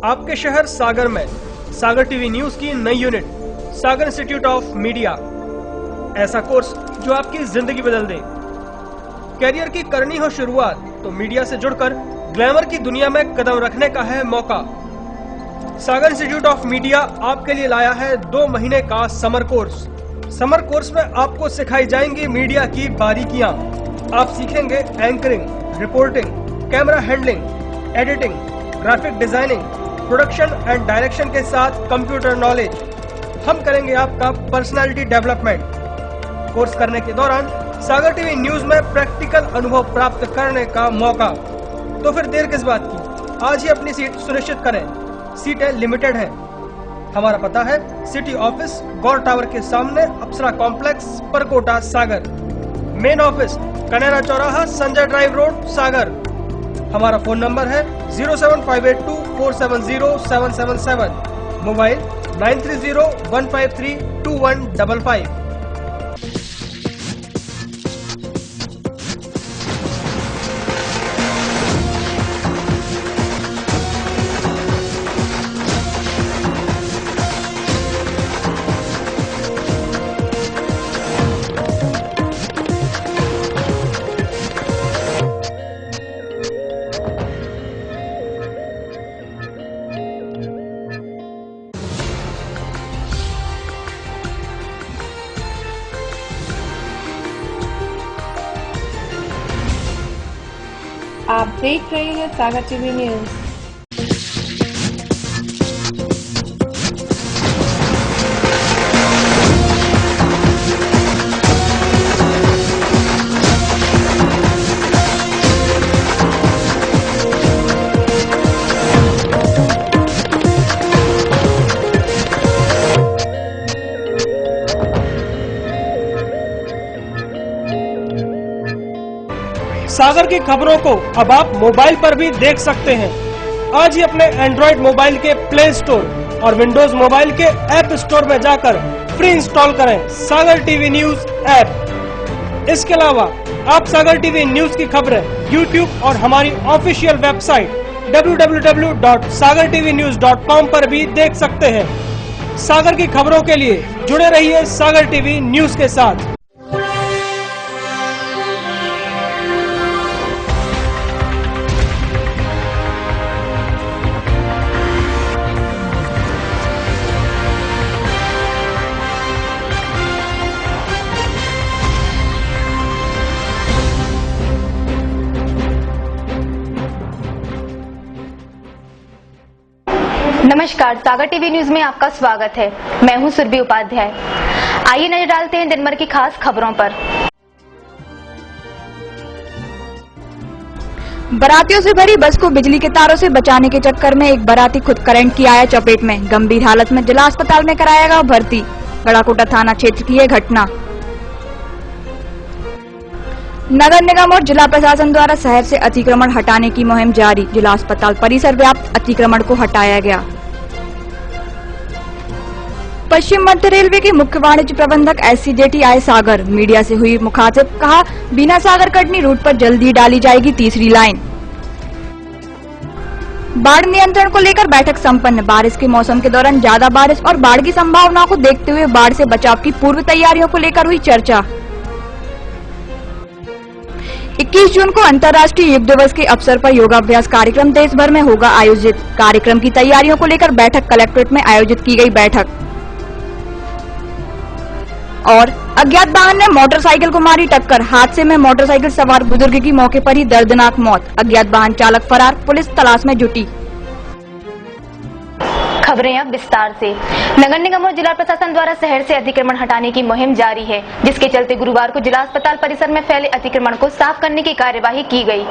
आपके शहर सागर में सागर टीवी न्यूज की नई unit Sagar institute of media. ऐसा कोर्स जो आपकी जिंदगी बदल दे। कैरियर की करनी हो शुरुआत तो मीडिया से जुड़कर ग्लैमर की दुनिया में कदम रखने का है मौका। सागर इंस्टीट्यूट ऑफ मीडिया आपके लिए लाया है 2 महीने का समर कोर्स। समर कोर्स में आपको सिखाई जाएंगी मीडिया की बारीकियां। आप सीखेंगे anchoring, reporting, camera handling, editing, graphic designing, production and direction के साथ कंप्यूटर नॉलेज। हम करेंगे आपका पर्सनालिटी डेवलपमेंट। कोर्स करने के दौरान सागर टीवी न्यूज में प्रैक्टिकल अनुभव प्राप्त करने का मौका। तो फिर देर किस बात की, आज ही अपनी सीट सुनिश्चित करें। सीटें लिमिटेड हैं। हमारा पता है सिटी ऑफिस गौर टावर के सामने, अप्सरा कॉम्प्लेक्स, परकोटा, सागर। मेन ऑफिस कनेरा चौराहा, संजय ड्राइव रोड, सागर। हमारा फोन नंबर है 07582470777, मोबाइल 9301532155। आप देख रहे हैं सागर टीवी न्यूज। सागर की खबरों को अब आप मोबाइल पर भी देख सकते हैं। आज ही अपने एंड्रॉइड मोबाइल के प्ले स्टोर और विंडोज मोबाइल के ऐप स्टोर में जाकर फ्री इंस्टॉल करें सागर टीवी न्यूज ऐप। इसके अलावा आप सागर टीवी न्यूज की खबरें यूट्यूब और हमारी ऑफिशियल वेबसाइट www.sagartvnews.com पर भी देख सकते हैं। सागर की खबरों के लिए जुड़े रहिए सागर टीवी न्यूज के साथ। नमस्कार, सागर टीवी न्यूज में आपका स्वागत है। मैं हूं सुरभि उपाध्याय। आइए नजर डालते हैं दिन भर की खास खबरों पर। बारातियों से भरी बस को बिजली के तारों से बचाने के चक्कर में एक बाराती खुद करंट की आया चपेट में। गंभीर हालत में जिला अस्पताल में कराया गया भर्ती। गड़ाकोटा थाना क्षेत्र की यह घटना। नगर निगम और जिला प्रशासन द्वारा शहर से अतिक्रमण हटाने की मुहिम जारी। जिला अस्पताल परिसर व्याप्त अतिक्रमण को हटाया गया। पश्चिम मध्य रेलवे के मुख्य वाणिज्य प्रबंधक SCJT आए सागर। मीडिया से हुई मुखातिब, कहा बिना सागर कटनी रूट पर जल्दी डाली जाएगी तीसरी लाइन। बाढ़ नियंत्रण को लेकर बैठक संपन्न। बारिश के मौसम के दौरान ज्यादा बारिश और बाढ़ की संभावनाओं को देखते हुए बाढ़ से बचाव की पूर्व तैयारियों को लेकर हुई चर्चा। 21 जून को अंतर्राष्ट्रीय योग दिवस के अवसर पर योगाभ्यास कार्यक्रम देश भर में होगा आयोजित। कार्यक्रम की तैयारियों को लेकर बैठक कलेक्ट्रेट में आयोजित की गई बैठक। और अज्ञात वाहन ने मोटरसाइकिल को मारी टक्कर। हादसे में मोटरसाइकिल सवार बुजुर्ग की मौके पर ही दर्दनाक मौत। अज्ञात वाहन चालक फरार, पुलिस तलाश में जुटी। खबरें अब विस्तार से। नगर निगम और जिला प्रशासन द्वारा शहर से अतिक्रमण हटाने की मुहिम जारी है, जिसके चलते गुरुवार को जिला अस्पताल परिसर में फैले अतिक्रमण को साफ करने की कार्यवाही की गई।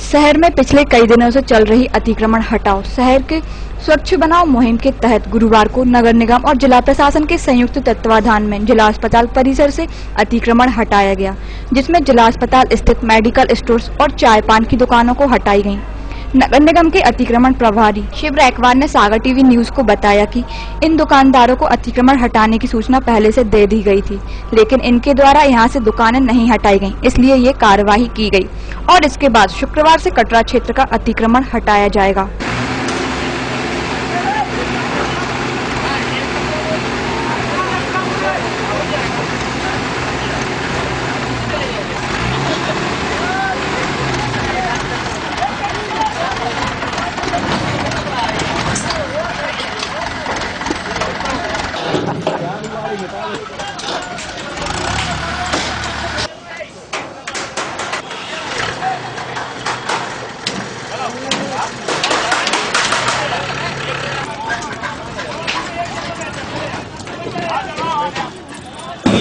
शहर में पिछले कई दिनों से चल रही अतिक्रमण हटाओ शहर के स्वच्छ बनाओ मुहिम के तहत गुरुवार को नगर निगम और जिला प्रशासन के संयुक्त तत्वाधान में जिला अस्पताल परिसर से अतिक्रमण हटाया गया, जिसमें जिला अस्पताल स्थित मेडिकल स्टोर्स और चाय पान की दुकानों को हटाई गयी। नगर निगम के अतिक्रमण प्रभारी शिव रैकवार ने सागर टीवी न्यूज को बताया कि इन दुकानदारों को अतिक्रमण हटाने की सूचना पहले से दे दी गई थी, लेकिन इनके द्वारा यहां से दुकानें नहीं हटाई गईं, इसलिए ये कार्यवाही की गई और इसके बाद शुक्रवार से कटरा क्षेत्र का अतिक्रमण हटाया जाएगा।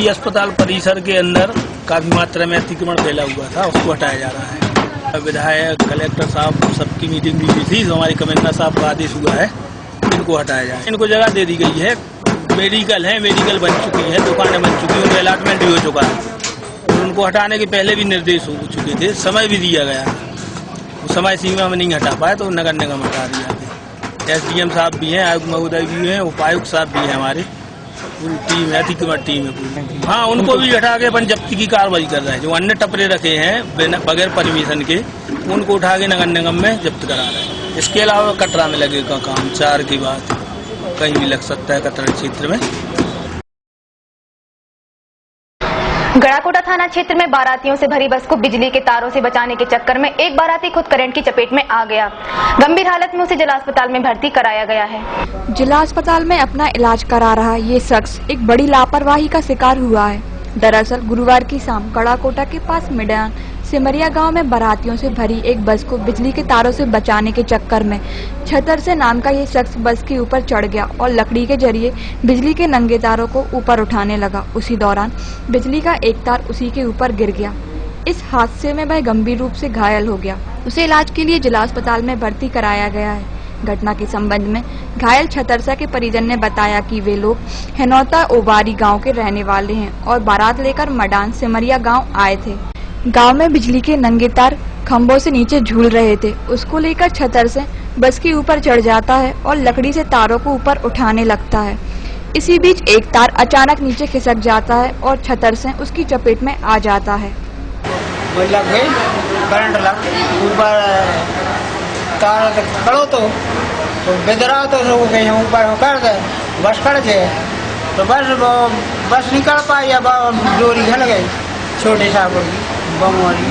अस्पताल परिसर के अंदर काफी मात्रा में अतिक्रमण फैला हुआ था, उसको हटाया जा रहा है। विधायक, कलेक्टर साहब सबकी मीटिंग भी हुई थी, हमारे कमिश्नर साहब का आदेश हुआ है, इनको हटाया जाए। इनको जगह दे दी गई है, मेडिकल है, मेडिकल बन चुकी है, दुकानें बन चुकी है, उनका अलॉटमेंट भी हो चुका है और उनको हटाने के पहले भी निर्देश हो चुके थे, समय भी दिया गया, वो समय सीमा में नहीं हटा पाए तो नगर निगम हटा दिया है। SDM साहब भी हैं, आयुक्त महोदय भी हैं, उपायुक्त साहब भी हैं, हमारी पूरी टीम है, अतिक्रमण टीम है पूरी। हाँ, उनको भी हटा के अपन जब्ती की कार्रवाई कर रहे हैं। जो अन्य टपरे रखे हैं बगैर परमिशन के, उनको उठा के नगर निगम में जब्त करा रहे हैं। इसके अलावा कटरा में लगेगा काम 4 की बात, कहीं भी लग सकता है कटरा क्षेत्र में। गड़ाकोटा थाना क्षेत्र में बारातियों से भरी बस को बिजली के तारों से बचाने के चक्कर में एक बाराती खुद करंट की चपेट में आ गया। गंभीर हालत में उसे जिला अस्पताल में भर्ती कराया गया है। जिला अस्पताल में अपना इलाज करा रहा ये शख्स एक बड़ी लापरवाही का शिकार हुआ है। दरअसल गुरुवार की शाम गड़ाकोटा के पास मिडान सिमरिया गांव में बारातियों से भरी एक बस को बिजली के तारों से बचाने के चक्कर में छतर से नाम का ये शख्स बस के ऊपर चढ़ गया और लकड़ी के जरिए बिजली के नंगे तारों को ऊपर उठाने लगा। उसी दौरान बिजली का एक तार उसी के ऊपर गिर गया। इस हादसे में वह गंभीर रूप से घायल हो गया। उसे इलाज के लिए जिला अस्पताल में भर्ती कराया गया है। घटना के संबंध में घायल छतरसा के परिजन ने बताया कि वे लोग हेनौता ओबारी गांव के रहने वाले हैं और बारात लेकर मडान सिमरिया गांव आए थे। गांव में बिजली के नंगे तार खंभों से नीचे झूल रहे थे। उसको लेकर छतर से बस के ऊपर चढ़ जाता है और लकड़ी से तारों को ऊपर उठाने लगता है। इसी बीच एक तार अचानक नीचे खिसक जाता है और छतर से उसकी चपेट में आ जाता है। लग गई करंट लग ऊपर तार खड़ो तो बेदरा तो कहीं ऊपर कर दे बस कर दे तो बस निकल पाई। अब डोरी हिल गई छोटे साहब की बम वाली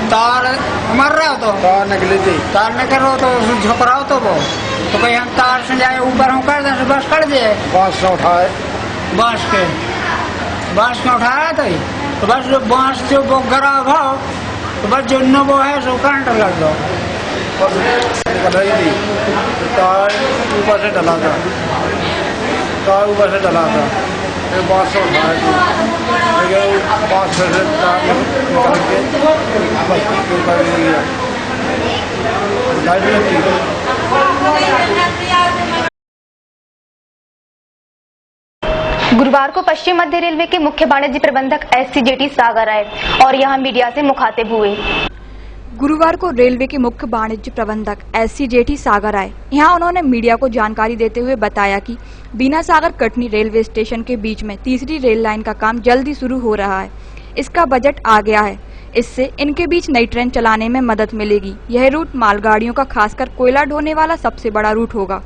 तार मर रहा तो तार निकल रहा तो झुक रहा तो वो तो कहीं हम तार से जाए ऊपर हम कर दें बस कर दे बांस से उठाए बांस के उठाया तो बस जो बांस से वो गरा भाव तो बस जो न वो है सो करंट लग गया। तार ऊपर से डला था बांस से उठाया बांस से निकल के गुरुवार को पश्चिम मध्य रेलवे के मुख्य वाणिज्य प्रबंधक SCJT सागर आए और यहां मीडिया से मुखातिब हुए। गुरुवार को रेलवे के मुख्य वाणिज्य प्रबंधक SCJT सागर आए। यहां उन्होंने मीडिया को जानकारी देते हुए बताया कि बीना सागर कटनी रेलवे स्टेशन के बीच में तीसरी रेल लाइन का काम जल्दी शुरू हो रहा है। इसका बजट आ गया है। इससे इनके बीच नई ट्रेन चलाने में मदद मिलेगी। यह रूट मालगाड़ियों का खासकर कोयला ढोने वाला सबसे बड़ा रूट होगा।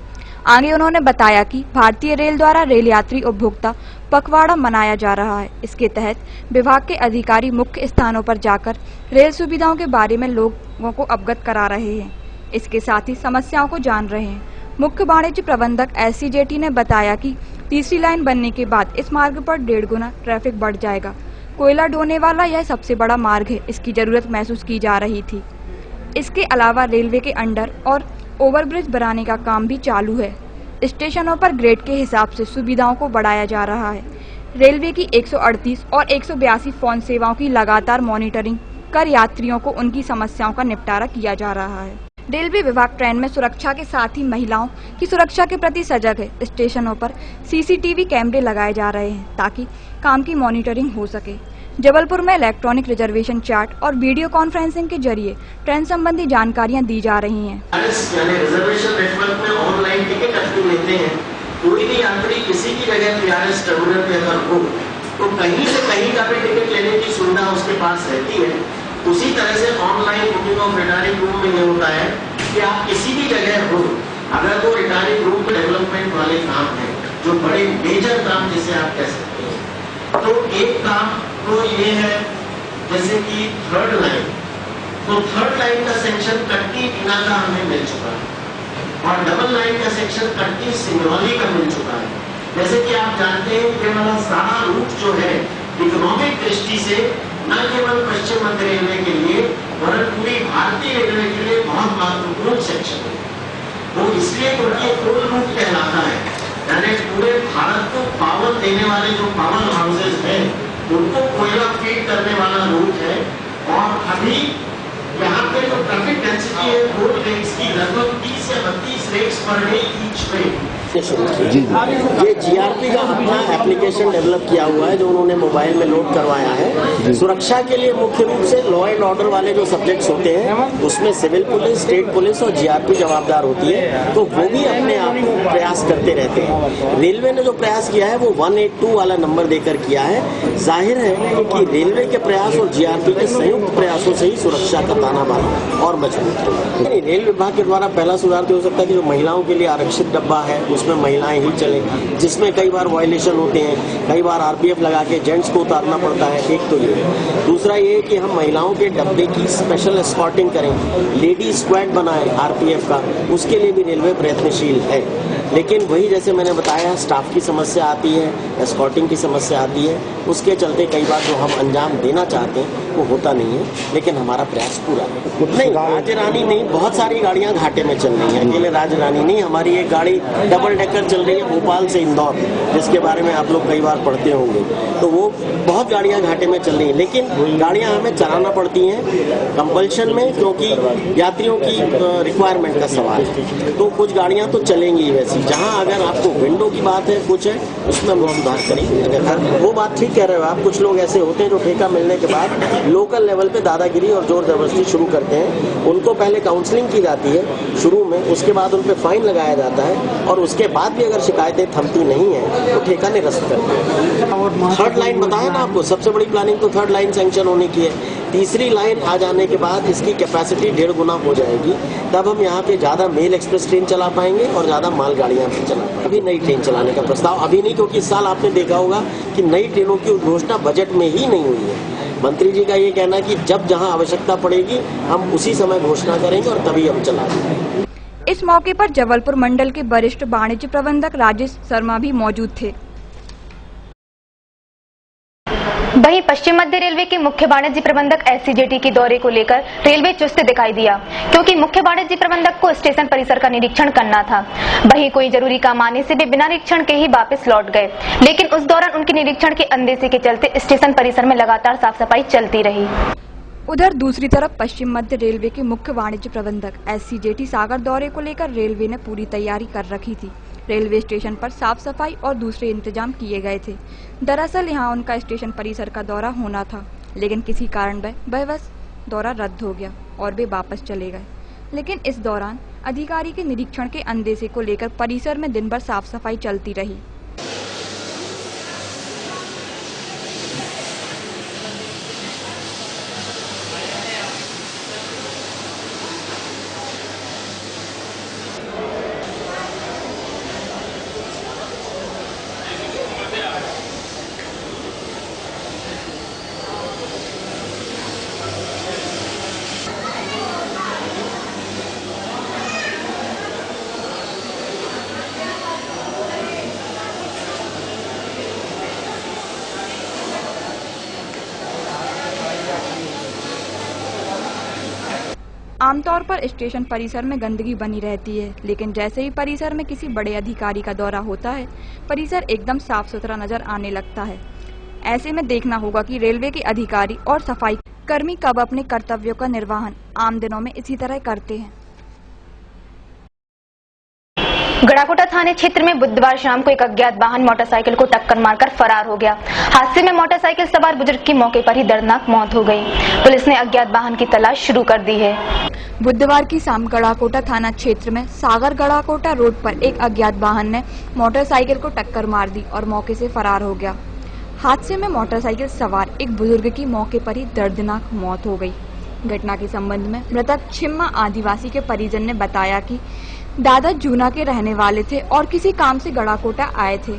आगे उन्होंने बताया कि भारतीय रेल द्वारा रेल यात्री उपभोक्ता पखवाड़ा मनाया जा रहा है। इसके तहत विभाग के अधिकारी मुख्य स्थानों पर जाकर रेल सुविधाओं के बारे में लोगों को अवगत करा रहे हैं। इसके साथ ही समस्याओं को जान रहे हैं। मुख्य वाणिज्य प्रबंधक SCJT ने बताया कि तीसरी लाइन बनने के बाद इस मार्ग पर 1.5 गुना ट्रैफिक बढ़ जाएगा। कोयला ढोने वाला यह सबसे बड़ा मार्ग है, इसकी जरूरत महसूस की जा रही थी। इसके अलावा रेलवे के अंडर और ओवरब्रिज बनाने का काम भी चालू है। स्टेशनों पर ग्रेड के हिसाब से सुविधाओं को बढ़ाया जा रहा है। रेलवे की 138 और 182 फोन सेवाओं की लगातार मॉनिटरिंग कर यात्रियों को उनकी समस्याओं का निपटारा किया जा रहा है। रेलवे विभाग ट्रेन में सुरक्षा के साथ ही महिलाओं की सुरक्षा के प्रति सजग है। स्टेशनों पर CCTV कैमरे लगाए जा रहे हैं ताकि काम की मॉनिटरिंग हो सके। जबलपुर में इलेक्ट्रॉनिक रिजर्वेशन चार्ट और वीडियो कॉन्फ्रेंसिंग के जरिए ट्रेन संबंधी जानकारियां दी जा रही हैं। रिजर्वेशन नेटवर्क में ऑनलाइन टिकट आप लेते हैं, कोई भी यात्री किसी की जगह PRS टर्मिनल पे अगर हो तो कहीं से कहीं का भी टिकट लेने की सुविधा उसके पास रहती है। उसी तरह से online booking of retiring room में ये होता है कि आप किसी भी जगह हो, अगर वो रिटायरिंग रूम में डेवलपमेंट वाले काम है, जो बड़े मेजर काम जिसे आप कह सकते हैं, तो एक काम तो ये है जैसे कि थर्ड लाइन, तो थर्ड लाइन का सेक्शन कटनी बीना का हमें मिल चुका है और डबल लाइन का सेक्शन कटनी सिंगरौली का मिल चुका है। जैसे कि आप जानते हैं कि हमारा सारा रूट जो है इकोनॉमिक दृष्टि से न केवल पश्चिम मध्य रेलवे के लिए वरन पूरी भारतीय रेलवे के लिए बहुत महत्वपूर्ण सेक्शन है। वो इसलिए क्योंकि कोल रूट कहलाता है, यानी पूरे भारत को पावर देने वाले जो पावर हाउसेज हैं उनको कोयला फीड करने वाला रूट है। और अभी यहाँ पे जो ट्रैफिक डेंसिटी है रोड रेट्स की लगभग 30 या 32 रेट्स पर डे ईच वे। ये जीआरपी का अपना एप्लीकेशन डेवलप किया हुआ है जो उन्होंने मोबाइल में लोड करवाया है। सुरक्षा के लिए मुख्य रूप से लॉ एंड ऑर्डर वाले जो सब्जेक्ट्स होते हैं उसमें सिविल पुलिस, स्टेट पुलिस और जीआरपी जवाबदार होती है, तो वो भी अपने आप प्रयास करते रहते हैं। रेलवे ने जो प्रयास किया है वो 182 वाला नंबर देकर किया है। जाहिर है कि रेलवे के प्रयास और जीआरपी के संयुक्त प्रयासों से ही सुरक्षा का ताना बाना और मजबूत होगा। रेल विभाग के द्वारा पहला सुधार तो हो सकता है कि जो महिलाओं के लिए आरक्षित डब्बा है उसमें महिलाएं ही चले, जिसमें कई बार वायलेशन होते हैं, कई बार आरपीएफ लगा के जेंट्स को उतारना पड़ता है। एक तो ये, दूसरा ये कि हम महिलाओं के डब्बे की स्पेशल एस्कॉर्टिंग करें, लेडी स्क्वाड बनाएं आरपीएफ का, उसके लिए भी रेलवे प्रयत्नशील है। लेकिन वही जैसे मैंने बताया स्टाफ की समस्या आती है, एस्कॉर्टिंग की समस्या आती है, उसके चलते कई बार जो हम अंजाम देना चाहते हैं वो होता नहीं है, लेकिन हमारा प्रयास पूरा है। नहीं, राजरानी नहीं, बहुत सारी गाड़ियां घाटे में चल रही हैं, अकेले राजरानी नहीं, हमारी एक गाड़ी डबल डेकर चल रही है भोपाल से इंदौर, जिसके बारे में आप लोग कई बार पढ़ते होंगे, तो वो बहुत गाड़ियां घाटे में चल रही हैं। लेकिन गाड़ियां हमें चलाना पड़ती हैं कंपल्शन में, क्योंकि यात्रियों की रिक्वायरमेंट का सवाल है, तो कुछ गाड़ियां तो चलेंगी वैसे। जहां अगर आपको विंडो की बात है, कुछ है, उसमें हम सुधार करेंगे। अगर वो बात ठीक कह रहे हो आप, कुछ लोग ऐसे होते हैं जो ठेका मिलने के बाद लोकल लेवल पे दादागिरी और जोर जबरदस्ती शुरू करते हैं। उनको पहले काउंसलिंग की जाती है शुरू में, उसके बाद उन पे फाइन लगाया जाता है, और उसके बाद भी अगर शिकायतें थमती नहीं है तो ठेका निरस्त करते हैं। थर्ड लाइन बताया ना आपको, सबसे बड़ी प्लानिंग तो थर्ड लाइन सैंक्शन होने की है। तीसरी लाइन आ जाने के बाद इसकी कैपेसिटी 1.5 गुना हो जाएगी, तब हम यहाँ पे ज्यादा मेल एक्सप्रेस ट्रेन चला पाएंगे और ज्यादा मालगाड़ियां भी चला पाएंगे। अभी नई ट्रेन चलाने का प्रस्ताव अभी नहीं, क्योंकि इस साल आपने देखा होगा कि नई ट्रेनों की घोषणा बजट में ही नहीं हुई है। मंत्री जी का ये कहना कि जब जहाँ आवश्यकता पड़ेगी हम उसी समय घोषणा करेंगे और तभी हम चलाएंगे। इस मौके पर जबलपुर मंडल के वरिष्ठ वाणिज्य प्रबंधक राजेश शर्मा भी मौजूद थे। वहीं पश्चिम मध्य रेलवे के मुख्य वाणिज्य प्रबंधक एससीजेटी के दौरे को लेकर रेलवे चुस्त दिखाई दिया, क्योंकि मुख्य वाणिज्य प्रबंधक को स्टेशन परिसर का निरीक्षण करना था। वहीं कोई जरूरी काम आने से वे बिना निरीक्षण के ही वापस लौट गए, लेकिन उस दौरान उनके निरीक्षण के अनदेखी के चलते स्टेशन परिसर में लगातार साफ सफाई चलती रही। उधर दूसरी तरफ पश्चिम मध्य रेलवे के मुख्य वाणिज्य प्रबंधक एससीजेटी सागर दौरे को लेकर रेलवे ने पूरी तैयारी कर रखी थी। रेलवे स्टेशन पर साफ सफाई और दूसरे इंतजाम किए गए थे। दरअसल यहां उनका स्टेशन परिसर का दौरा होना था, लेकिन किसी कारण बस दौरा रद्द हो गया और वे वापस चले गए। लेकिन इस दौरान अधिकारी के निरीक्षण के अंदेशे को लेकर परिसर में दिन भर साफ सफाई चलती रही। आमतौर पर स्टेशन परिसर में गंदगी बनी रहती है, लेकिन जैसे ही परिसर में किसी बड़े अधिकारी का दौरा होता है, परिसर एकदम साफ सुथरा नजर आने लगता है। ऐसे में देखना होगा कि रेलवे के अधिकारी और सफाई कर्मी कब अपने कर्तव्यों का निर्वहन आम दिनों में इसी तरह करते हैं। गड़ाकोटा थाने क्षेत्र में बुधवार शाम को एक अज्ञात वाहन मोटरसाइकिल को टक्कर मारकर फरार हो गया। हादसे में मोटरसाइकिल सवार बुजुर्ग की मौके पर ही दर्दनाक मौत हो गई। पुलिस ने अज्ञात वाहन की तलाश शुरू कर दी है। बुधवार की शाम गड़ाकोटा थाना क्षेत्र में सागर गड़ाकोटा रोड पर एक अज्ञात वाहन ने मोटरसाइकिल को टक्कर मार दी और मौके से फरार हो गया। हादसे में मोटरसाइकिल सवार एक बुजुर्ग की मौके पर ही दर्दनाक मौत हो गई। घटना के संबंध में मृतक छिम्मा आदिवासी के परिजन ने बताया कि दादा जूना के रहने वाले थे और किसी काम से गड़ाकोटा आए थे।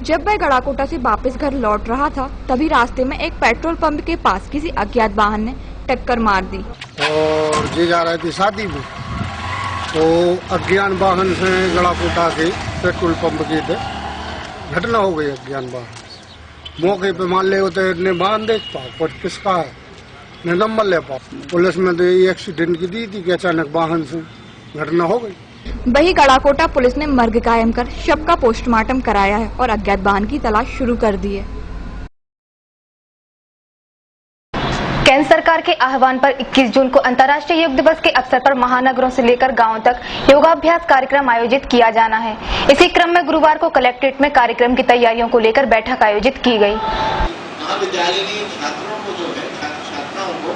जब वह गड़ाकोटा से वापस घर लौट रहा था, तभी रास्ते में एक पेट्रोल पंप के पास किसी अज्ञात वाहन ने टक्कर मार दी और ये जा रहे थे शादी में, तो अज्ञात वाहन से गड़ाकोटा के पेट्रोल पंप के थे घटना हो गई अज्ञान वाहन। मौके पे मान ले होते ने वाहन देख पाओ पर किसका है न नंबर ले पाओ। पुलिस में तो ये एक्सीडेंट की दी थी कि अचानक वाहन से घटना हो गई। वही गड़ाकोटा पुलिस ने मर्ग कायम कर शव का पोस्टमार्टम कराया है और अज्ञात वाहन की तलाश शुरू कर दी है। केंद्र सरकार के आह्वान पर 21 जून को अंतर्राष्ट्रीय योग दिवस के अवसर पर महानगरों से लेकर गांवों तक योगाभ्यास कार्यक्रम आयोजित किया जाना है। इसी क्रम में गुरुवार को कलेक्ट्रेट में कार्यक्रम की तैयारियों को लेकर बैठक आयोजित की गई। महाविद्यालयीन छात्रों को जो है छात्राओं को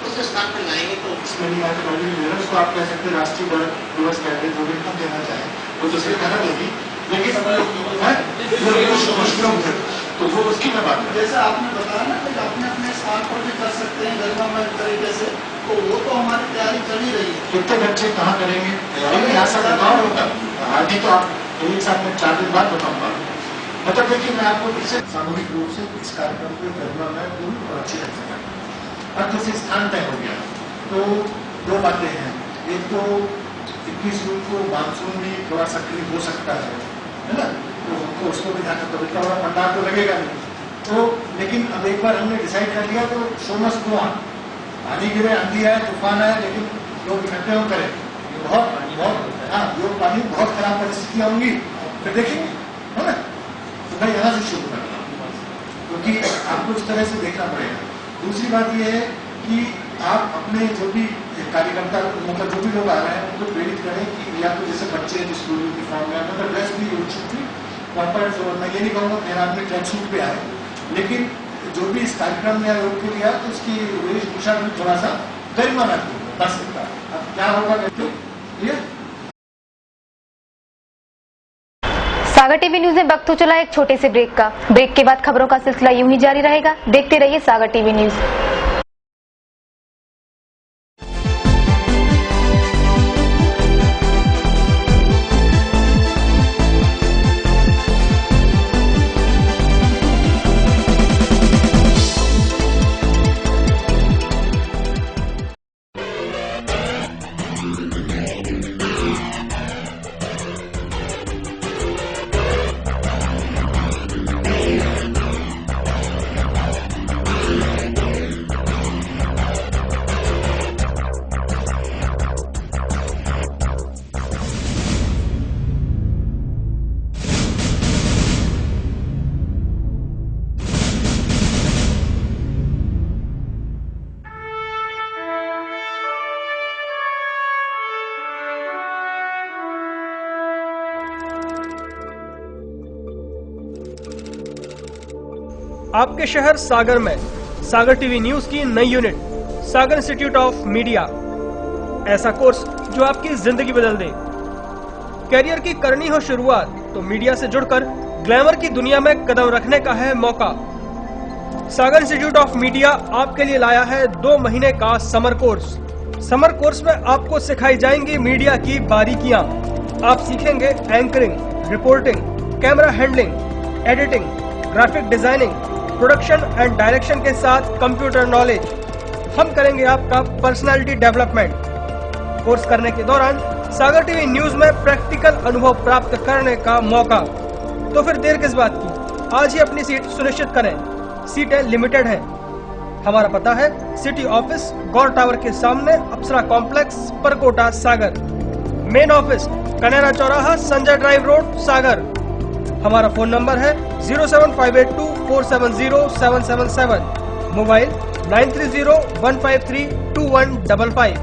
उस स्थान पर लाएंगे तो उसको आप कह सकते हैं राष्ट्रीय दिवस कहते हैं, जो भी हम देना चाहें वो तो सिर्फ कहना होगी, लेकिन तो वो उसकी मैं बात है। जैसे आपने बताया ना कि अपने अपने स्थान पर भी कर सकते हैं गरिमामय तरीके से, तो वो तो हमारी तैयारी चल ही रही है। कितने बच्चे कहाँ करेंगे यहाँ सब बताओ होगा। आदि तो आप एक साथ में 4 दिन बाद बताऊंगा। मतलब देखिए मैं आपको इससे सामूहिक रूप से इस कार्यक्रम को गरिमामय पूर्ण और अच्छी रख सका। अब जैसे स्थान तय हो गया तो 2 बातें हैं। एक तो 21 जून को मानसून भी थोड़ा सक्रिय हो सकता है ना, तो हमको उसको भी ध्यान रखना। इतना बड़ा पंडाल तो लगेगा नहीं तो, लेकिन अब एक बार हमने डिसाइड कर लिया तो शो मस्ट गो ऑन। पानी गिरे, आंधी आए, तूफान आए, लेकिन लोग इकट्ठे हो करें। बहुत योग पानी बहुत खराब परिस्थितियां होंगी, फिर देखेंगे है ना। तो मैं यहाँ से शुरू करता हूँ क्योंकि आपको इस तरह से देखना पड़ेगा। दूसरी बात यह है कि आप अपने जो भी कार्यकर्ता मतलब जो भी लोग आ रहे हैं उनको प्रेरित करें कि या तो जैसे बच्चे स्कूल यूनिफॉर्म में मतलब ड्रेस भी प्रॉपर। मैं ये नहीं कहूँगा मेरा आदमी ट्रैक सूट पे आए, लेकिन जो भी इस कार्यक्रम में योग के लिए तो उसकी वेशभूषा भी थोड़ा सा गरिमा बता सकता है। अब क्या होगा कहते ये सागर टीवी न्यूज में वक्त हो चला एक छोटे से ब्रेक का। ब्रेक के बाद खबरों का सिलसिला यूं ही जारी रहेगा। देखते रहिए सागर टीवी न्यूज। आपके शहर सागर में सागर टीवी न्यूज की नई unit Sagar institute of media. ऐसा कोर्स जो आपकी जिंदगी बदल दे। कैरियर की करनी हो शुरुआत तो मीडिया से जुड़कर ग्लैमर की दुनिया में कदम रखने का है मौका। सागर इंस्टीट्यूट ऑफ मीडिया आपके लिए लाया है 2 महीने का समर कोर्स। समर कोर्स में आपको सिखाई जाएंगी मीडिया की बारीकियां। आप सीखेंगे anchoring, reporting, camera handling, editing, graphic designing, production and direction के साथ कंप्यूटर नॉलेज। हम करेंगे आपका पर्सनालिटी डेवलपमेंट। कोर्स करने के दौरान सागर टीवी न्यूज में प्रैक्टिकल अनुभव प्राप्त करने का मौका। तो फिर देर किस बात की, आज ही अपनी सीट सुनिश्चित करें। सीटें लिमिटेड हैं। हमारा पता है सिटी ऑफिस गौर टावर के सामने, अप्सरा कॉम्प्लेक्स, परकोटा, सागर। मेन ऑफिस कनेरा चौराहा, संजय ड्राइव रोड, सागर। हमारा फोन नंबर है 07582470777। मोबाइल 9301532155।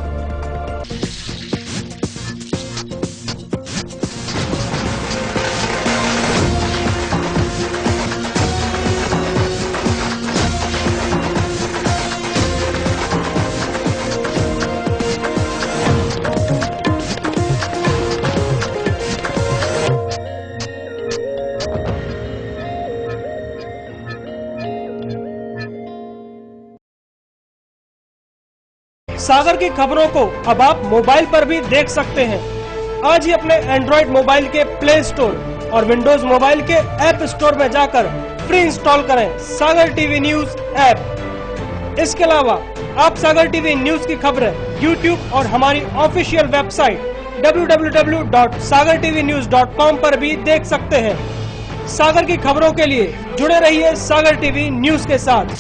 सागर की खबरों को अब आप मोबाइल पर भी देख सकते हैं। आज ही अपने एंड्रॉइड मोबाइल के प्ले स्टोर और विंडोज मोबाइल के ऐप स्टोर में जाकर फ्री इंस्टॉल करें सागर टीवी न्यूज ऐप। इसके अलावा आप सागर टीवी न्यूज की खबरें YouTube और हमारी ऑफिशियल वेबसाइट www.sagartvnews.com पर भी देख सकते हैं। सागर की खबरों के लिए जुड़े रहिए सागर टीवी न्यूज के साथ।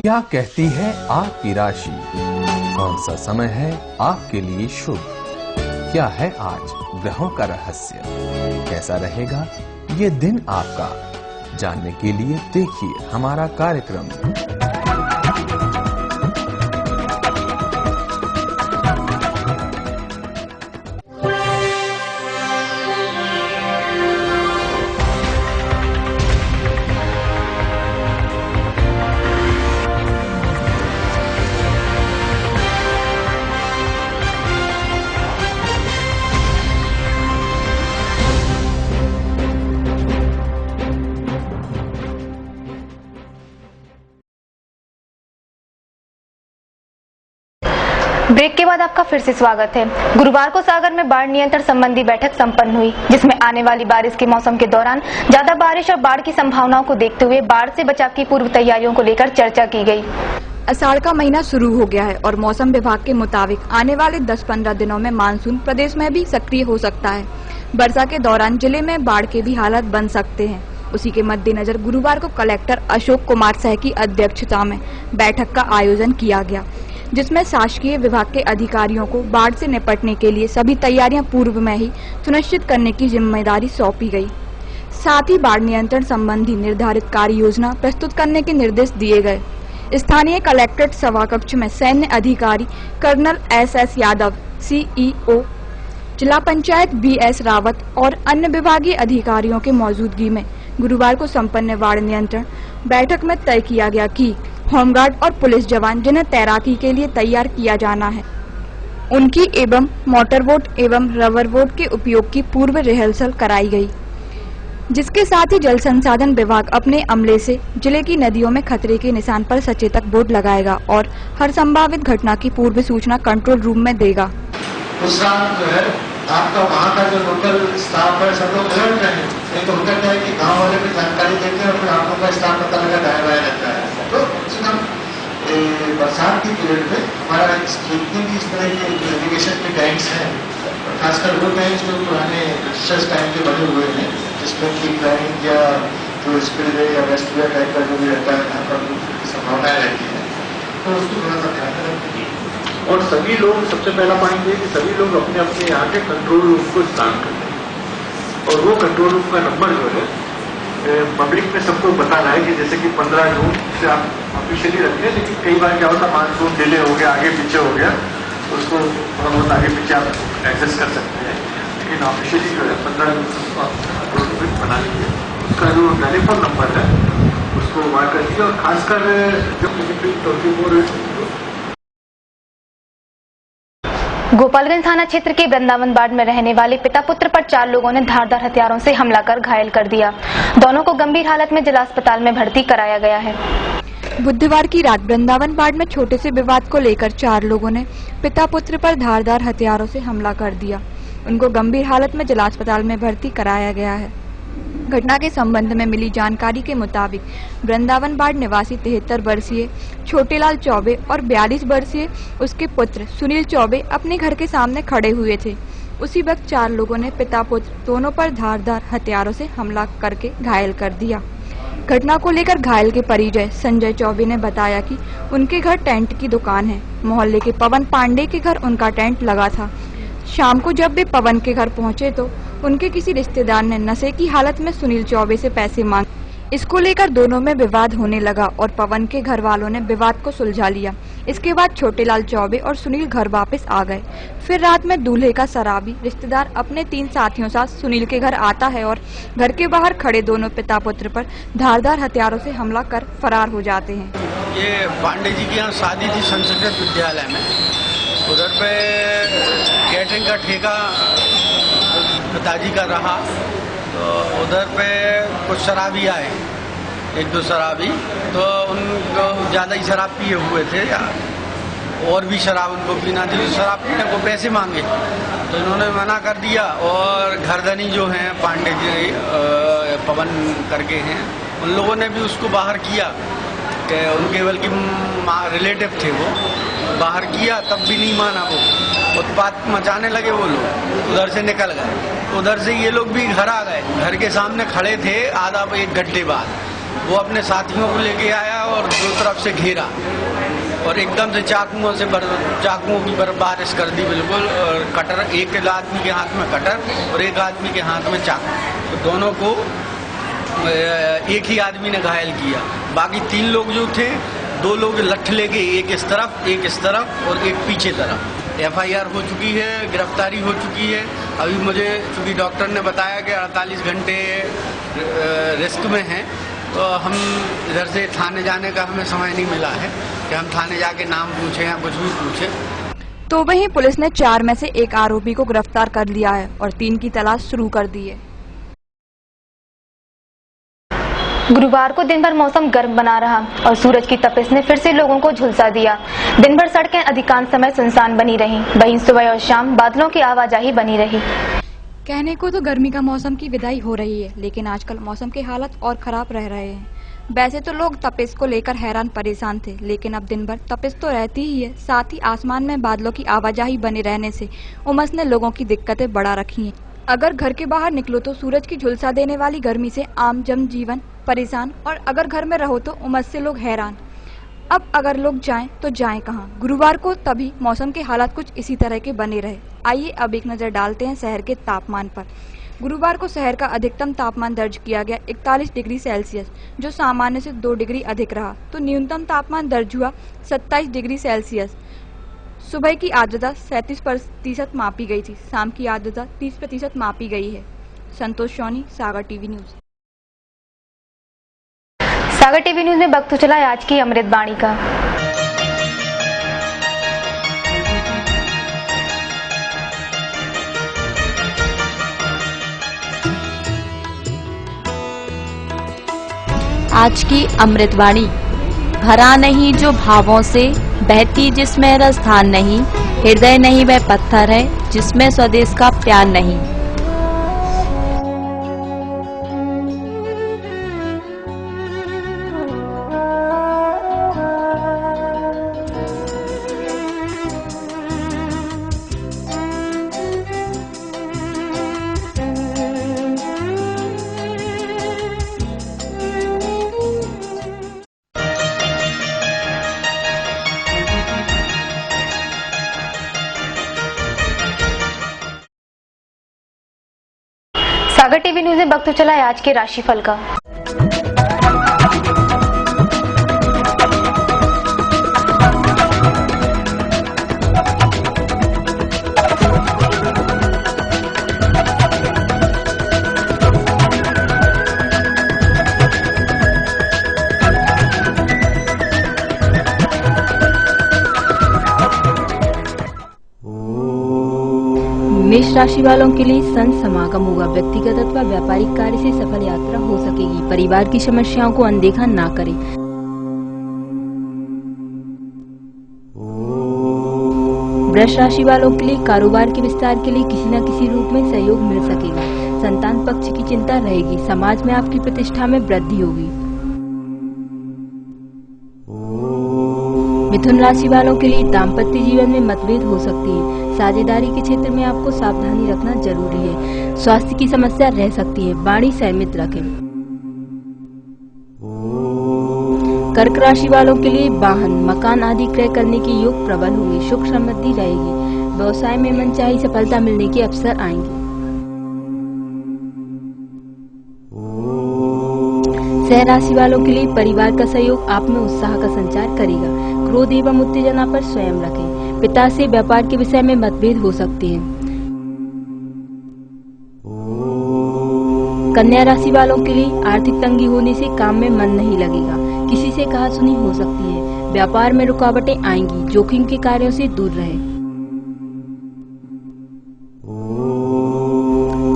क्या कहती है आपकी राशि? कौन सा समय है आपके लिए शुभ? क्या है आज ग्रहों का रहस्य? कैसा रहेगा ये दिन आपका? जानने के लिए देखिए हमारा कार्यक्रम। ब्रेक के बाद आपका फिर से स्वागत है। गुरुवार को सागर में बाढ़ नियंत्रण संबंधी बैठक संपन्न हुई, जिसमें आने वाली बारिश के मौसम के दौरान ज्यादा बारिश और बाढ़ की संभावनाओं को देखते हुए बाढ़ से बचाव की पूर्व तैयारियों को लेकर चर्चा की गई। आषाढ़ का महीना शुरू हो गया है और मौसम विभाग के मुताबिक आने वाले 10-15 दिनों में मानसून प्रदेश में भी सक्रिय हो सकता है। वर्षा के दौरान जिले में बाढ़ के भी हालात बन सकते हैं। उसी के मद्देनजर गुरुवार को कलेक्टर अशोक कुमार सह की अध्यक्षता में बैठक का आयोजन किया गया, जिसमें शासकीय विभाग के अधिकारियों को बाढ़ से निपटने के लिए सभी तैयारियां पूर्व में ही सुनिश्चित करने की जिम्मेदारी सौंपी गई। साथ ही बाढ़ नियंत्रण संबंधी निर्धारित कार्य योजना प्रस्तुत करने के निर्देश दिए गए। स्थानीय कलेक्ट्रेट सभाकक्ष में सैन्य अधिकारी कर्नल SS यादव, CEO, जिला पंचायत BS रावत और अन्य विभागीय अधिकारियों के मौजूदगी में गुरुवार को संपन्न बाढ़ नियंत्रण बैठक में तय किया गया कि होमगार्ड और पुलिस जवान जिन्हें तैराकी के लिए तैयार किया जाना है, उनकी एवं मोटर बोट एवं रबर बोट के उपयोग की पूर्व रिहर्सल कराई गई, जिसके साथ ही जल संसाधन विभाग अपने अमले से जिले की नदियों में खतरे के निशान पर सचेतक बोर्ड लगाएगा और हर संभावित घटना की पूर्व सूचना कंट्रोल रूम में देगा। दूसरा जो है आपका वहाँ का जो लोकल स्टाफ है सब लोग अलर्ट रहे, नहीं तो होता क्या है कि गाँव वाले भी जानकारी देते हैं और फिर आप लोग का स्टाफ पता लगा गायब आया रहता है। तो बरसात की पीरियड में हमारा जितने भी इस तरह के इरिगेशन के टैंक्स हैं, खासकर वो टैंक्स जो पुराने ब्रिटिशर्स टाइम के बने हुए हैं, जिसमें कि क्लाइंट या जो स्पिलवे या वेस्टवे टाइप का जो भी रहता है यहाँ पर संभावनाएं रहती है, तो उसको थोड़ा सा ध्यान रखें। और सभी लोग, सबसे पहला पॉइंट ये कि सभी लोग अपने अपने यहाँ के कंट्रोल रूम को इस्तेमाल करें और वो कंट्रोल रूम का नंबर जो है पब्लिक में सबको बताना है कि जैसे कि 15 जून से आप ऑफिशियली रखते हैं, लेकिन कई बार क्या होता है मानसून डिले हो गया, आगे पीछे हो गया, उसको थोड़ा बहुत आगे पीछे आप एडजस्ट कर सकते हैं, लेकिन ऑफिशियली जो है 15 जून बना लीजिए। उसका जो टेलीफोन नंबर है उसको मार्क कर दीजिए और खासकर जो गोपालगंज थाना क्षेत्र के वृंदावन वार्ड में रहने वाले पिता पुत्र पर 4 लोगों ने धारदार हथियारों से हमला कर घायल कर दिया। दोनों को गंभीर हालत में जिला अस्पताल में भर्ती कराया गया है। बुधवार की रात वृंदावन वार्ड में छोटे से विवाद को लेकर 4 लोगों ने पिता पुत्र पर धारदार हथियारों से हमला कर दिया। उनको गंभीर हालत में जिला अस्पताल में भर्ती कराया गया है। घटना के संबंध में मिली जानकारी के मुताबिक वृंदावन वार्ड निवासी 73 वर्षीय छोटेलाल चौबे और 42 वर्षीय उसके पुत्र सुनील चौबे अपने घर के सामने खड़े हुए थे। उसी वक्त 4 लोगों ने पिता पुत्र दोनों पर धारदार हथियारों से हमला करके घायल कर दिया। घटना को लेकर घायल के परिजय संजय चौबे ने बताया कि उनके घर टेंट की दुकान है। मोहल्ले के पवन पांडे के घर उनका टेंट लगा था। शाम को जब वे पवन के घर पहुंचे तो उनके किसी रिश्तेदार ने नशे की हालत में सुनील चौबे से पैसे मांगे। इसको लेकर दोनों में विवाद होने लगा और पवन के घर वालों ने विवाद को सुलझा लिया। इसके बाद छोटेलाल चौबे और सुनील घर वापस आ गए। फिर रात में दूल्हे का शराबी रिश्तेदार अपने 3 साथियों साथ सुनील के घर आता है और घर के बाहर खड़े दोनों पिता पुत्र पर धारदार हथियारों से हमला कर फरार हो जाते हैं। ये पांडे जी की यहाँ शादी थी संस्कृत विद्यालय में। उधर पे कैटरिंग का ठेका पिताजी का रहा, तो उधर पे कुछ शराबी आए, 1-2 शराबी, तो उनको ज़्यादा ही शराब पिए हुए थे और भी शराब उनको पीना थी, तो शराब पीने को पैसे मांगे तो इन्होंने मना कर दिया। और घरधनी जो हैं पांडे जी पवन करके हैं, उन लोगों ने भी उसको बाहर किया कि उनके बल्कि रिलेटिव थे, वो बाहर किया तब भी नहीं माना। वो उत्पात मचाने लगे, वो लोग उधर से निकल गए। उधर से ये लोग भी घर आ गए, घर के सामने खड़े थे। आधा 1 घंटे बाद वो अपने साथियों को लेके आया और 2 तरफ से घेरा और एकदम से चाकुओं की बारिश कर दी बिल्कुल। और कटर, एक आदमी के हाथ में कटर और एक आदमी के हाथ में चाकू, तो दोनों को एक ही आदमी ने घायल किया। बाकी 3 लोग जो थे, 2 लोग लठ लेके, एक इस तरफ और एक पीछे तरफ। FIR हो चुकी है, गिरफ्तारी हो चुकी है। अभी मुझे चूँकि डॉक्टर ने बताया कि 48 घंटे रिस्क में हैं, तो हम इधर से थाने जाने का हमें समय नहीं मिला है कि हम थाने जाके नाम पूछें या कुछ भी पूछें। तो वहीं पुलिस ने 4 में से 1 आरोपी को गिरफ्तार कर लिया है और 3 की तलाश शुरू कर दी है। गुरुवार को दिन भर मौसम गर्म बना रहा और सूरज की तपिश ने फिर से लोगों को झुलसा दिया। दिन भर सड़कें अधिकांश समय सुनसान बनी रहीं, वहीं सुबह और शाम बादलों की आवाजाही बनी रही। कहने को तो गर्मी का मौसम की विदाई हो रही है, लेकिन आजकल मौसम के हालत और खराब रह रहे हैं। वैसे तो लोग तपिश को लेकर हैरान परेशान थे, लेकिन अब दिन भर तपिश तो रहती ही है, साथ ही आसमान में बादलों की आवाजाही बने रहने से उमस ने लोगों की दिक्कतें बढ़ा रखी हैं। अगर घर के बाहर निकलो तो सूरज की झुलसा देने वाली गर्मी से आम जनजीवन परेशान, और अगर घर में रहो तो उमस से लोग हैरान। अब अगर लोग जाएं तो जाएं कहां? गुरुवार को तभी मौसम के हालात कुछ इसी तरह के बने रहे। आइए अब एक नजर डालते हैं शहर के तापमान पर। गुरुवार को शहर का अधिकतम तापमान दर्ज किया गया 41 डिग्री सेल्सियस, जो सामान्य से 2 डिग्री अधिक रहा। तो न्यूनतम तापमान दर्ज हुआ 27 डिग्री सेल्सियस। सुबह की आर्द्रता 37% मापी गई थी, शाम की आर्द्रता 30% मापी गई है। संतोष सोनी, सागर टीवी न्यूज। सागर टीवी न्यूज में वक्त चला आज की अमृत वाणी का। आज की अमृतवाणी। भरा नहीं जो भावों से, बहती जिसमें रसधान नहीं, हृदय नहीं वह पत्थर है जिसमें स्वदेश का प्यार नहीं। सागर टीवी न्यूज में वक्त चला है आज के राशिफल का। मेष राशि वालों के लिए संत समागम होगा। व्यक्तिगत अथवा व्यापारिक कार्य से सफल यात्रा हो सकेगी। परिवार की समस्याओं को अनदेखा ना करें। वृष राशि वालों के लिए कारोबार के विस्तार के लिए किसी न किसी रूप में सहयोग मिल सकेगा। संतान पक्ष की चिंता रहेगी। समाज में आपकी प्रतिष्ठा में वृद्धि होगी। मिथुन राशि वालों के लिए दाम्पत्य जीवन में मतभेद हो सकती है। साझेदारी के क्षेत्र में आपको सावधानी रखना जरूरी है। स्वास्थ्य की समस्या रह सकती है, वाणी संयमित रखें। कर्क राशि वालों के लिए वाहन, मकान आदि क्रय करने के योग प्रबल होंगे। सुख समृद्धि रहेगी। व्यवसाय में मनचाही सफलता मिलने के अवसर आएंगे। सह राशि वालों के लिए परिवार का सहयोग आप में उत्साह का संचार करेगा। क्रोध एवं उत्तेजना पर स्वयं रखें। पिता से व्यापार के विषय में मतभेद हो सकते हैं। कन्या राशि वालों के लिए आर्थिक तंगी होने से काम में मन नहीं लगेगा। किसी से कहासुनी हो सकती है। व्यापार में रुकावटें आएंगी। जोखिम के कार्यों से दूर रहें।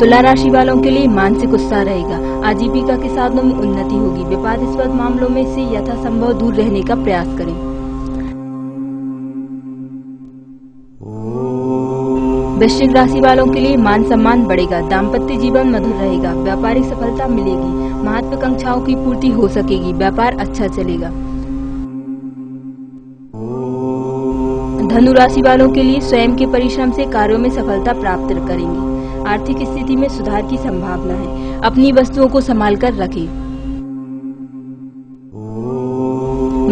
तुला राशि वालों के लिए मानसिक उत्साह रहेगा। आजीविका के साधनों में उन्नति होगी। विवादास्पद मामलों में से यथासंभव दूर रहने का प्रयास करें। वृश्चिक राशि वालों के लिए मान सम्मान बढ़ेगा। दाम्पत्य जीवन मधुर रहेगा। व्यापारिक सफलता मिलेगी। महत्वाकांक्षाओं की पूर्ति हो सकेगी। व्यापार अच्छा चलेगा। धनु राशि वालों के लिए स्वयं के परिश्रम से कार्यों में सफलता प्राप्त करेंगे। आर्थिक स्थिति में सुधार की संभावना है। अपनी वस्तुओं को संभाल कर रखें।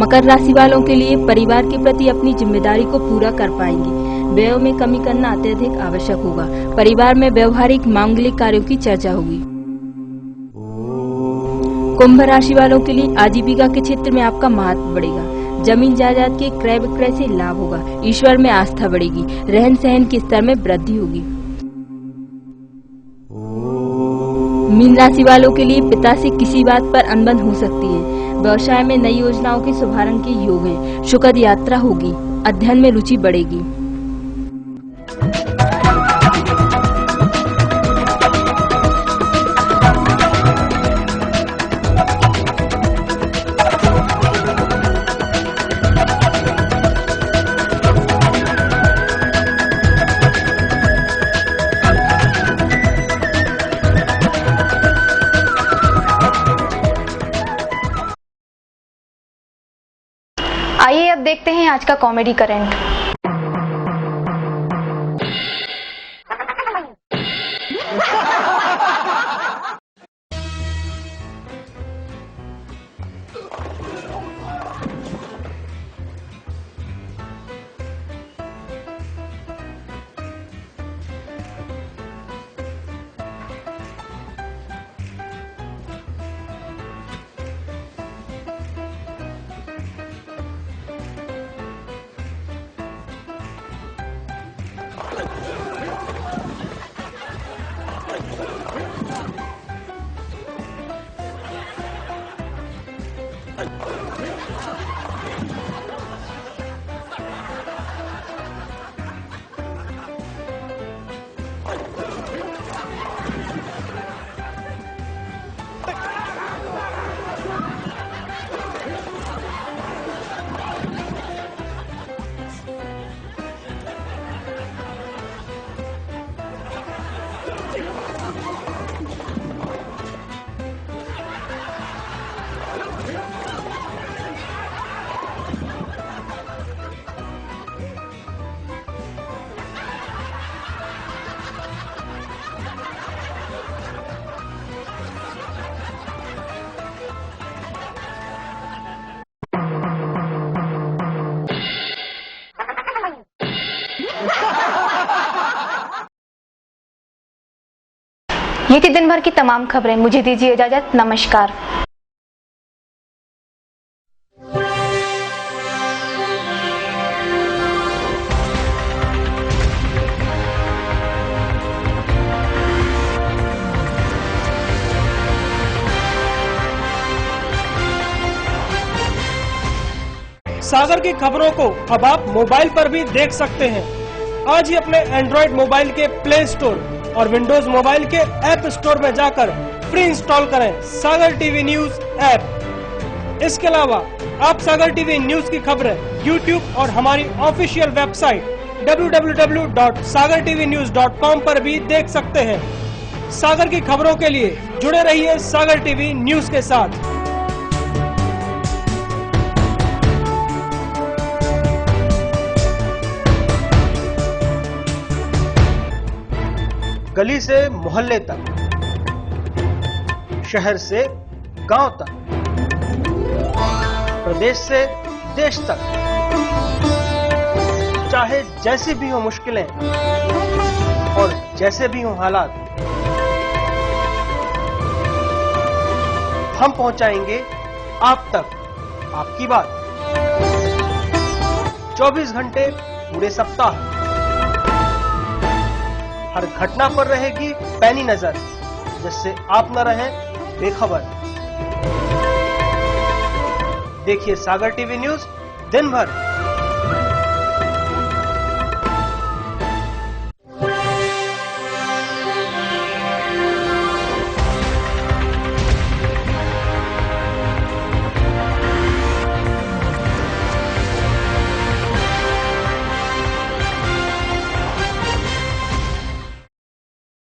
मकर राशि वालों के लिए परिवार के प्रति अपनी जिम्मेदारी को पूरा कर पाएंगे। व्यय में कमी करना अत्यधिक आवश्यक होगा। परिवार में व्यवहारिक मांगलिक कार्यों की चर्चा होगी। कुंभ राशि वालों के लिए आजीविका के क्षेत्र में आपका महत्व बढ़ेगा। जमीन जायदाद के क्रय विक्रय से लाभ होगा। ईश्वर में आस्था बढ़ेगी। रहन सहन के स्तर में वृद्धि होगी। मीन राशि वालों के लिए पिता से किसी बात पर अनबन हो सकती है। व्यवसाय में नई योजनाओं के शुभारंभ के योग हैं। सुखद यात्रा होगी। अध्ययन में रुचि बढ़ेगी। आइए अब देखते हैं आज का कॉमेडी करंट। ये थी दिन भर की तमाम खबरें। मुझे दीजिए इजाजत। नमस्कार। सागर की खबरों को अब आप मोबाइल पर भी देख सकते हैं। आज ही अपने एंड्रॉइड मोबाइल के प्ले स्टोर और विंडोज मोबाइल के ऐप स्टोर में जाकर फ्री इंस्टॉल करें सागर टीवी न्यूज ऐप। इसके अलावा आप सागर टीवी न्यूज की खबरें YouTube और हमारी ऑफिशियल वेबसाइट www.sagartvnews.com पर भी देख सकते हैं। सागर की खबरों के लिए जुड़े रहिए सागर टीवी न्यूज के साथ। गली से मोहल्ले तक, शहर से गांव तक, प्रदेश से देश तक, चाहे जैसी भी हो मुश्किलें और जैसे भी हो हालात, हम पहुंचाएंगे आप तक आपकी बात। 24 घंटे पूरे सप्ताह, हर घटना पर रहेगी पैनी नजर, जिससे आप न रहें बेखबर। देखिए सागर टीवी न्यूज दिन भर।